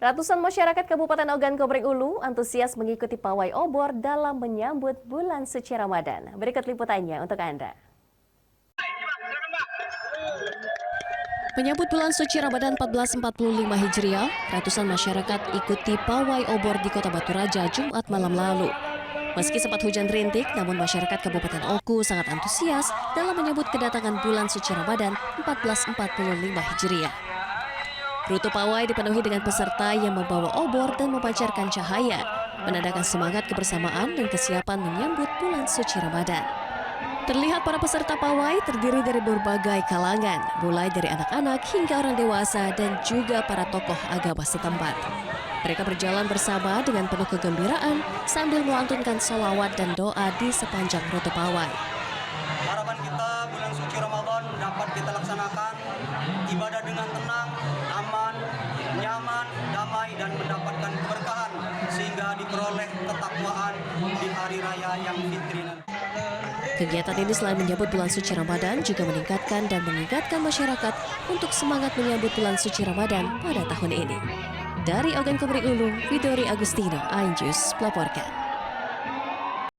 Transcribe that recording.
Ratusan masyarakat Kabupaten Ogan Komering Ulu antusias mengikuti pawai obor dalam menyambut bulan suci Ramadan. Berikut liputannya untuk Anda. Menyambut bulan suci Ramadan 1445 Hijriah, ratusan masyarakat ikuti pawai obor di Kota Batu Raja Jumat malam lalu. Meski sempat hujan rintik, namun masyarakat Kabupaten Oku sangat antusias dalam menyambut kedatangan bulan suci Ramadan 1445 Hijriah. Rute pawai dipenuhi dengan peserta yang membawa obor dan memancarkan cahaya, menandakan semangat kebersamaan dan kesiapan menyambut bulan suci Ramadan. Terlihat para peserta pawai terdiri dari berbagai kalangan, mulai dari anak-anak hingga orang dewasa dan juga para tokoh agama setempat. Mereka berjalan bersama dengan penuh kegembiraan sambil melantunkan sholawat dan doa di sepanjang rute pawai. Harapan kita bulan suci Ramadan dapat kita laksanakan ibadah dengan tenang, aman, nyaman, damai dan mendapatkan keberkahan sehingga diperoleh ketakwaan di hari raya yang fitri nanti. Kegiatan ini selain menyambut bulan suci Ramadan juga meningkatkan dan mengingatkan masyarakat untuk semangat menyambut bulan suci Ramadan pada tahun ini. Dari Ogan Komering Ulu, Widori Agustino, Ainjus melaporkan.